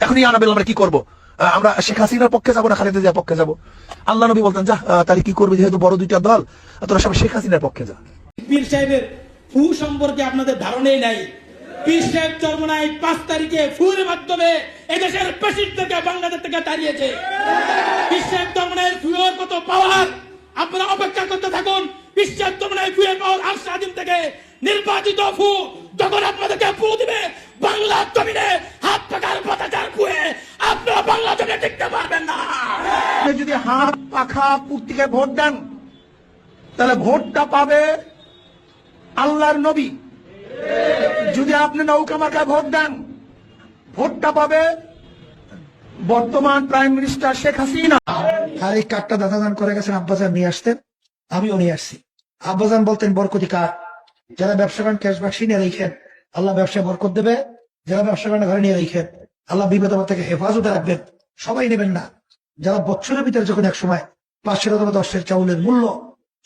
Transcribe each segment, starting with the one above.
এখনই আনাবেল আমরা কি করবো? আমরা শেখ হাসিনার পক্ষে যাবো না খালেদা জিয়ার পক্ষে যাবো? আল্লাহ নবী বলতেন যা তাহলে কি করবে, যেহেতু বড় দুইটা দল, তোরা সবাই শেখ হাসিনার পক্ষে যা। পীর সাহেবের ফু সম্পর্কে আপনাদের ধারণাই নাই। পীর সাহেব চরমনায় 5 তারিখে ফুয়ের মাধ্যমে এদেশের প্রেসিডেন্টকে বাংলাদেশ থেকে তাড়িয়েছে। পীর সাহেব চরমনায় ফুয়ের কত পাওয়ার, আপনারা অপেক্ষা করতে থাকুন। পীর সাহেব চরমনায় ফুয়ের পাওয়ার আর স্বাধীন থেকে নির্বাচিত ফু যখন আপনাদেরকে ফু দিবে বাংলা জমিনে হাত পাখার পতাকার ফুয়ে আপনারা বাংলা জমিনে টিকতে পারবেন না। যদি হাত পাখা পূর্তিকে ভোট দেন তাহলে ভোটটা পাবে আল্লাহর নবী। যদি আপনি নৌকা মার্কায় ভোট দেন ভোটটা পাবে বর্তমান প্রাইম মিনিস্টার শেখ হাসিনা। আর এই কার্ডটা দাদাদান করে গেছেন, আব্বাজান নিয়ে আসতেন, আমিও নিয়ে আসছি। আব্বাজান বলতেন বরকতি কার্ড, যারা ব্যবসা করেন ক্যাশ বাক্সি নিয়ে রেখেন, আল্লাহ ব্যবসায় বরকত দেবে। যারা ব্যবসা করেন ঘরে নিয়ে রেখেন, আল্লাহ বিপদ থেকে হেফাজতে রাখবেন। সবাই নেবেন না। যারা বছরের ভিতরে যখন এক সময় 500 অথবা 10 চাউলের মূল্য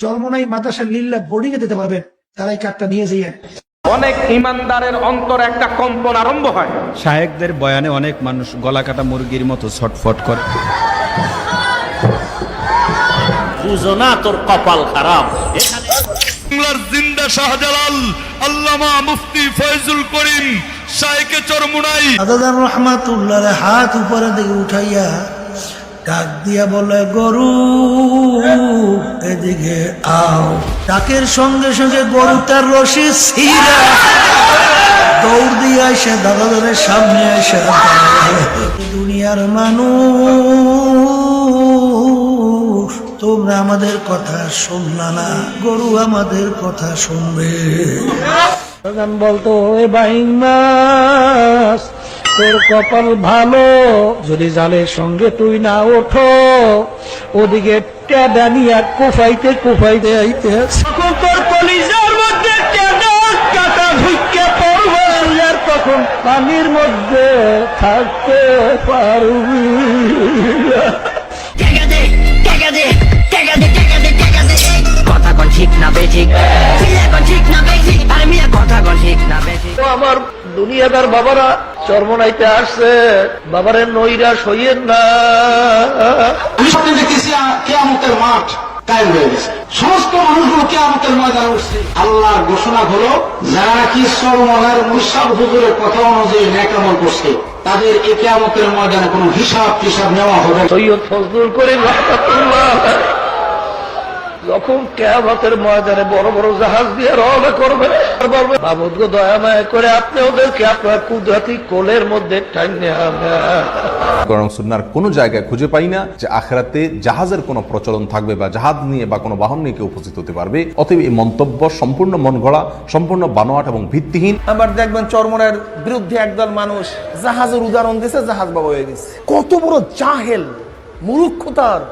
চরমনাই মাদ্রাসা লিল্লাহ বোর্ডিং এ দিতে পারবেন, তারা এই কার্ডটা নিয়ে যাইয়েন। অনেক ইমানদারের অন্তরে একটা কম্পন আরম্ভ হয়। শায়েকদের বয়ানে অনেক মানুষ গলা কাটা মুরগির মতো ছটফট করে। বুঝো না তোর কপাল খারাপ। বাংলার জিন্দা শাহজালাল আল্লামা মুফতি ফয়জুল করিম শায়েকে চরমুনাই দাদাদান রহমাতুল্লাহ হাত উপরে দিকে উঠাইয়া ডাক দিয়া বলে, গরু এদিকে আও। ডাকের সঙ্গে সঙ্গে গরু তার রশি ছিঁড়া দৌড় দিয়ে আসে দাদাদানের সামনে এসে দুনিয়ার মানুষ, তোমরা আমাদের কথা শুনলা না, গরু আমাদের কথা শুনবে। বলতো এ বাইং মাস তোর কপাল ভালো, যদি জালের সঙ্গে তুই না ওঠো, ওদিকে টেডানিয়া কুফাইতে কুফাইতে আইতে তোর কলিজার মধ্যে টেডা কাটা ঢুকে পড়বে, আর তখন পানির মধ্যে থাকতে পারবি। কথা কোন ঠিক না বেঠিক, ঠিক না বেঠিক, আর মিয়া কথা কোন ঠিক না বেঠিক। আমার দুনিয়াদার বাবারা চরমনাইতে আসছে, বাবারের নৈরাশ হইয়েন না। দেখতেছি কিয়ামতের মাঠ কায়েম হয়ে গেছে, সমস্ত মানুষগুলো কিয়ামতের ময়দানে উঠছে। আল্লাহর ঘোষণা হলো, যারা নাকি চরমনার মুশাব হুজুরের কথা অনুযায়ী নেক আমল করছে তাদের এই কিয়ামতের ময়দানে কোনো হিসাব টিসাব নেওয়া হবে। সৈয়দ ফজলুল করিম রাহমাতুল্লাহ যখন কিয়ামতের ময়দানে বড় বড় জাহাজ দিয়ে রওনা করবে, মাবুদ গো দয়া মায়া করে আপনি ওদেরকে আপনার কুদরতি কোলের মধ্যে টাইনে আনেন। কোরআন সুন্নাহর কোনো জায়গায় খুঁজে পাই না যে আখিরাতে জাহাজের কোনো প্রচলন থাকবে বা জাহাজ নিয়ে বা কোনো বাহন নিয়ে কেউ উপস্থিত হতে পারবে। অতএব এই মন্তব্য সম্পূর্ণ মন গড়া, সম্পূর্ণ বানোয়াট এবং ভিত্তিহীন। আবার দেখবেন চরমনার বিরুদ্ধে একদল মানুষ জাহাজের উদাহরণ দিয়েছে, জাহাজ বাবা হয়ে গেছে। কত বড় জাহেল, মূর্খতার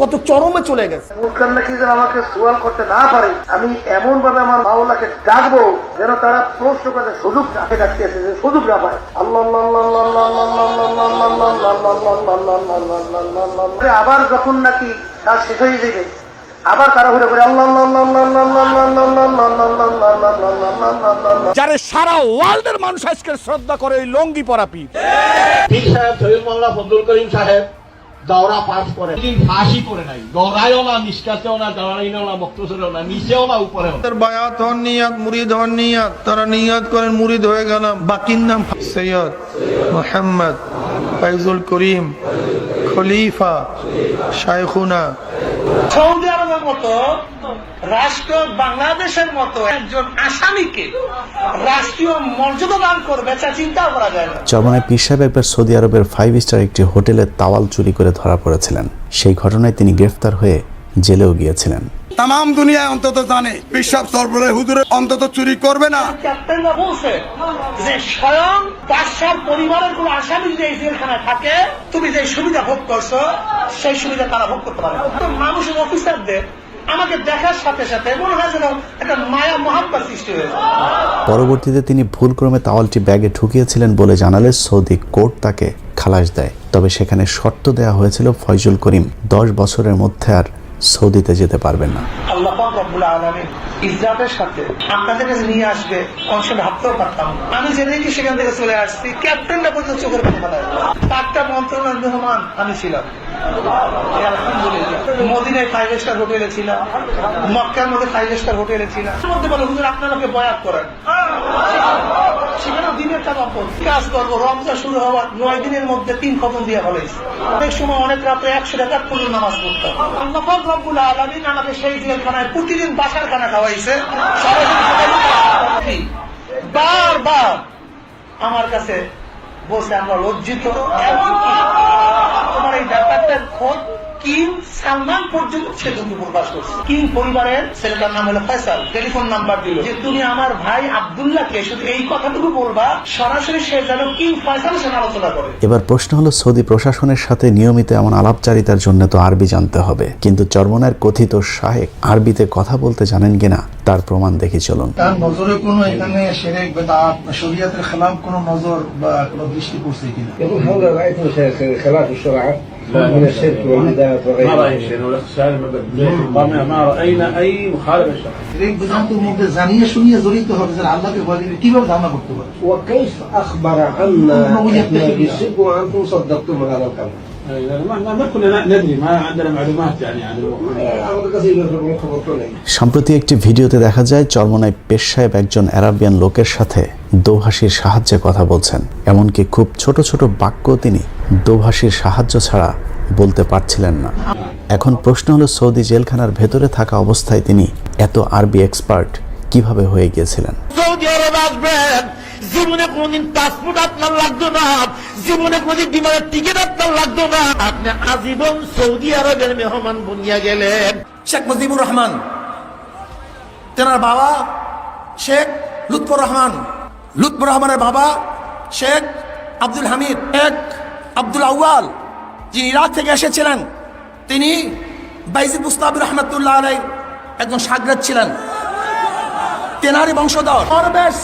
কত চরমে চলে গেছে। নাকি যেন আমাকে সোয়াল করতে না পারে, আমি এমন ভাবে আমার মাওলাকে ডাকবো যেন তারা প্রশ্ন করতে সুযোগ ডাকে ডাকতেছে, যে সুযোগ না পায়। আবার যখন নাকি কাজ শেষ হয়ে যাবে, আবার তারা ঘুরে ঘুরে যারা সারা ওয়ার্ল্ডের মানুষ আজকে শ্রদ্ধা করে ওই লঙ্গি পরা পীর। পীর সাহেব শহীদ মোল্লা ফজলুল করিম সাহেব দৌড়া পাস করে, ফাঁসি করে নাই, দৌড়ায়ও না, নিষ্কাতেও না, দৌড়াইও না, বক্তব্যও না, নিচেও না, উপরেও না। বায়াত হন নিয়াত, মুরিদ হন নিয়াত, তারা নিয়াত করেন মুরিদ হয়ে গেলাম। বাকির নাম সৈয়দ মোহাম্মদ ফয়জুল করিম খলিফা শাইখুনা। সৌদি আরবের মতো রাষ্ট্র বাংলাদেশের মতো একজন আসামিকে রাষ্ট্রীয় মর্যাদা দান করবে, তা চিন্তা করা যায় না। চরমনায় পীর সাহেব একবার সৌদি আরবের 5 স্টার একটি হোটেলে তাওয়াল চুরি করে ধরা পড়েছিলেন। সেই ঘটনায় তিনি গ্রেফতার হয়ে জেলেও গিয়েছিলেন। তাম দুনিয়ায় অন্তত জানে পীর সাহেব সরবরাহ হুজুরে অন্তত চুরি করবে না। ক্যাপ্টেনরা বলছে যে স্বয়ং বাদশার পরিবারের কোন আসামি যদি এই জেলখানায় থাকে, তুমি যে সুবিধা ভোগ করছো সেই সুবিধা তারা ভোগ করতে পারে। মানুষের অফিসারদের আমাকে দেখার সাথে সাথে মনে হয় যেন একটা মায়া মহাব্বত সৃষ্টি হয়েছে। পরবর্তীতে তিনি ভুলক্রমে তাওয়ালটি ব্যাগে ঢুকিয়েছিলেন বলে জানালে সৌদি কোর্ট তাকে খালাস দেয়। তবে সেখানে শর্ত দেয়া হয়েছিল ফয়জুল করিম 10 বছরের মধ্যে আর সৌদিতে যেতে পারবেন না। আল্লাহ পাক রব্বুল আলামিন ইজ্জতের সাথে আপনাদের কাছে নিয়ে আসবে, অংশ ভাবতেও পারতাম। আমি জেনে কি সেখান থেকে চলে আসছি, ক্যাপ্টেনরা পর্যন্ত চোখের পানি ফেলায়। ওনার মেহমান আমি ছিলাম। মদিনায় 5 স্টার হোটেলে ছিলাম, মক্কার মধ্যে 5 স্টার হোটেলে ছিলাম। মধ্যে বলো হুজুর আপনাকে বয়াত করেন, সেখানে দিনের কাজ করবো। রমজান শুরু হওয়ার 9 দিনের মধ্যে 3 খতম দিয়ে ফেলেছে। অনেক সময় অনেক রাত্রে 100 টাকা পর্যন্ত নামাজ পড়তাম। আল্লাহ পাক রব্বুল আলামিন আমাকে সেই জেলখানায় প্রতিদিন বাসার খানা খাওয়াইছে। বারবার আমার কাছে বলছে আমরা লজ্জিত, তোমার এই ব্যাপারটার খোঁজ কিং সালমান পর্যন্ত সে দুঃখ প্রকাশ করছে। কিং পরিবারের ছেলেটার নাম হলো ফয়সাল, টেলিফোন নাম্বার দিল যে তুমি আমার ভাই আব্দুল্লাহকে শুধু এই কথাটুকু বলবা, সরাসরি সে যেন কিং ফয়সালের সাথে আলোচনা করে। এবার প্রশ্ন হলো, সৌদি প্রশাসনের সাথে নিয়মিত এমন আলাপচারিতার জন্য তো আরবি জানতে হবে, কিন্তু চরমনায়ের কথিত শাহেক আরবিতে কথা বলতে জানেন কিনা তার প্রমাণ দেখি চলুন। তার নজরে কোনো এখানে শিরক বিদআত শরীয়তের খেলাফ কোনো নজর বা কোনো দৃষ্টি পড়ছে কিনা? هذا رأيت خلاف الشرع من الشرك والبدعة وغيره. ما رأينا شيء والاختصار ما رأينا أي مخالفة للشرع. শিরক বিদআতের মধ্যে জানিয়ে শুনিয়ে জড়িত হবে যে আল্লাহকে ভয় দিলে কিভাবে ধারণা করতে পারে? وكيف أخبر عنا إحنا بالشرك وأنتم صدقتم هذا الكلام؟ ما كنا ندري، ما عندنا معلومات يعني عن الموضوع. সম্প্রতি একটি ভিডিওতে দেখা যায় চরমনায় পেশ সাহেব একজন আরাবিয়ান লোকের সাথে দোভাষীর সাহায্যে কথা বলছেন। এমনকি খুব ছোট ছোট বাক্য তিনি দোভাষীর সাহায্য ছাড়া বলতে পারছিলেন না। এখন প্রশ্ন হলো, সৌদি জেলখানার ভেতরে থাকা অবস্থায় তিনি এত আরবি এক্সপার্ট কিভাবে হয়ে গিয়েছিলেন? সৌদি আরব আসবেন, জীবনে কোনদিন পাসপোর্ট আপনার লাগতো না, জীবনে কোনদিন বিমানের টিকিট আপনার লাগতো না, আপনি আজীবন সৌদি আরবের মেহমান বনিয়া গেলেন। শেখ মুজিবুর রহমান, তেনার বাবা শেখ লুৎফর রহমান, লুৎফর রহমানের বাবা শেখ আব্দুল হামিদ, শেখ আব্দুল আউয়াল যিনি ইরাক থেকে এসেছিলেন, তিনি বাইজিদ বুস্তামি রহমতুল্লাহ আলাইহির একজন শাগরেদ ছিলেন, তেনারই বংশধর। দরবেশ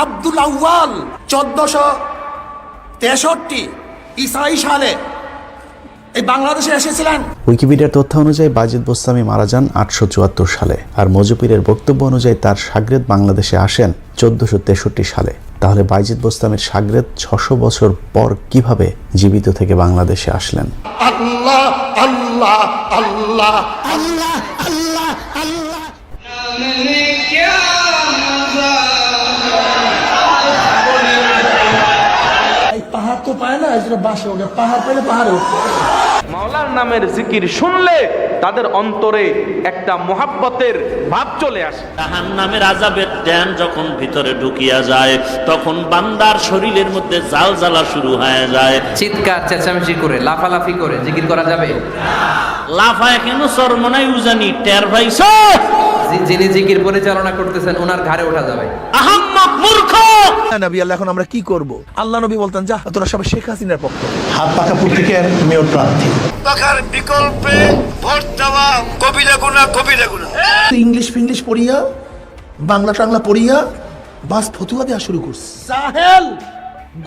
আব্দুল আউয়াল 1463 ইসরাই সালে এই বাংলাদেশে এসেছিলেন। উইকিপিডিয়ার তথ্য অনুযায়ী বাইজিদ বোস্তামি মারা যান 874 সালে, আর মজুপীরের বক্তব্য অনুযায়ী তার শাগরেদ বাংলাদেশে আসেন 1463 সালে। তাহলে বাইজিদ বোস্তামির শাগরেদ 600 বছর পর কিভাবে জীবিত থেকে বাংলাদেশে আসলেন? আল্লাহ আল্লাহ আল্লাহ আল্লাহ আল্লাহ আল্লাহ। পাহাড় তো পায় না, এই জন্য বাসে ওঠে, পাহাড় পেলে পাহাড়ে উঠে। মাওলার নামের জিকির শুনলে তাদের অন্তরে একটা মোহাব্বতের ভাব চলে আসে। জাহান্নামের আযাবের ট্যান যখন ভিতরে ঢুকিয়া যায়, তখন বান্দার শরীরের মধ্যে জালজালা শুরু হয়ে যায়। চিৎকার চেঁচামেচি করে লাফালাফি করে জিকির করা যাবে? লাফায় কেন চরমনাই উজানি টের পাইছো? যিনি জিকির পরিচালনা করতেছেন ওনার ঘাড়ে ওঠা যাবে। আহাম্মক মূর্খ! নবী আল্লাহ, এখন আমরা কি করব? আল্লাহ নবী বলতেন, যা তোরা সবাই শেখ হাসিনার পক্ষ। হাত পাকা পত্রিকার মেয়র প্রার্থী, পাখার বিকল্পে ভোট দেওয়া কবিরা গুনাহ, কবিরা গুনাহ। ইংলিশ ফিংলিশ পড়িয়া, বাংলা টাংলা পড়িয়া বাস ফতুয়া দেওয়া শুরু করছে। জাহেল,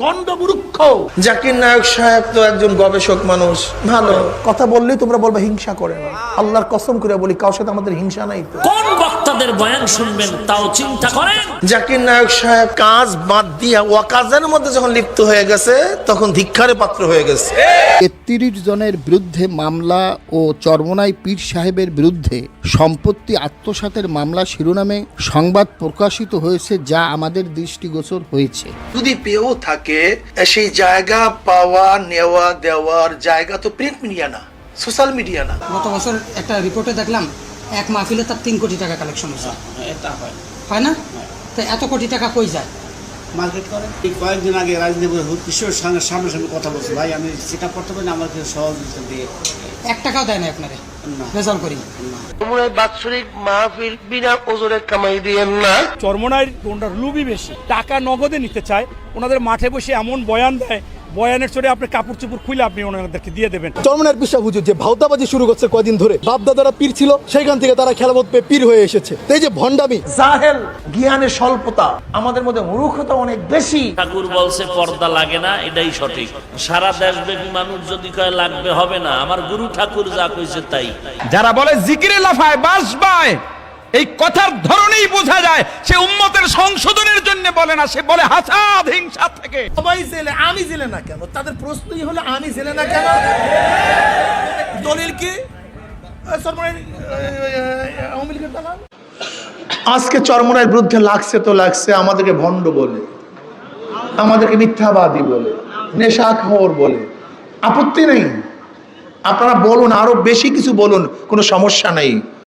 গন্ডমূর্খ। জাকির নায়ক সাহেব তো একজন গবেষক মানুষ, ভালো কথা বললেই তোমরা বলবে হিংসা করে না। আল্লাহর কসম করে বলি, কারোর সাথে আমাদের হিংসা নাই তো। কোন বক্তাদের বয়ান শুনবেন তাও চিন্তা করেন। জাকির নায়ক সাহেব কাজ বাদ দিয়া ওয়াকাজের মধ্যে যখন লিপ্ত হয়ে গেছে, তখন ধিক্কারে পাত্র হয়ে গেছে। 33 জনের বিরুদ্ধে মামলা ও চরমনাই পীর সাহেবের বিরুদ্ধে সম্পত্তি আত্মসাতের মামলা শিরোনামে সংবাদ প্রকাশিত হয়েছে, যা আমাদের দৃষ্টিগোচর হয়েছে। যদি পেয়েও থাকে, সেই জায়গা পাওয়া নেওয়া দেওয়ার জায়গা তো প্রিন্ট মিডিয়া না, সোশ্যাল মিডিয়া না। গত বছর একটা রিপোর্টে দেখলাম এক মাহফিলে তার 3 কোটি টাকা কালেকশন হয়েছে। এটা হয় না? তো এত কোটি টাকা কই যায়? মার্কেট করে। কয়েকদিন আগে রাজনীতি কিশোর সামনাসামনি কথা বলছে, ভাই আমি চেক আপ করতে পারি না, আমার কিছু সহযোগিতা দিয়ে। 1 টাকাও দেয় না আপনারে রেজাল্ট করি। বাৎসরিক মাহফিল বিনা ওজরে কামাই দিয়েন না। চরমনায় ওনার লুবি বেশি, টাকা নগদে নিতে চায়। ওনাদের মাঠে বসে এমন বয়ান দেয়, বয়ানের চড়ে আপনি কাপড় চোপড় খুলে আপনি ওনাদেরকে দিয়ে দেবেন। চরমনায়ের পিসা হুজুর যে ভাওতাবাজি শুরু করছে কয়দিন ধরে, বাপ দাদারা পীর ছিল, সেখান থেকে তারা খেলাবোধ পেয়ে পীর হয়ে এসেছে। এই যে ভণ্ডামি, জাহেল, জ্ঞানের স্বল্পতা, আমাদের মধ্যে মূর্খতা অনেক বেশি। ঠাকুর বলছে পর্দা লাগে না, এটাই সঠিক। সারা দেশব্যাপী মানুষ যদি কয় লাগবে, হবে না। আমার গুরু ঠাকুর যা কইছে তাই। যারা বলে জিকিরে লাফায় বাস বায়, এই কথার ধরনেই বোঝা যায় সে উম্মতের সংশোধনের জন্য বলে না, সে বলে হাসাদ, হিংসা থেকে। সবাই জেলে, আমি জেলে না কেন? তাদের প্রশ্নই হলো আমি জেলে না কেন? দলিল কি? আজকে চরমোনাইয়ের বিরুদ্ধে লাগছে তো লাগছে, আমাদেরকে ভণ্ড বলে, আমাদেরকে মিথ্যাবাদী বলে, নেশাখোর বলে। আপত্তি নেই, আপনারা বলুন, আরো বেশি কিছু বলুন, কোনো সমস্যা নেই।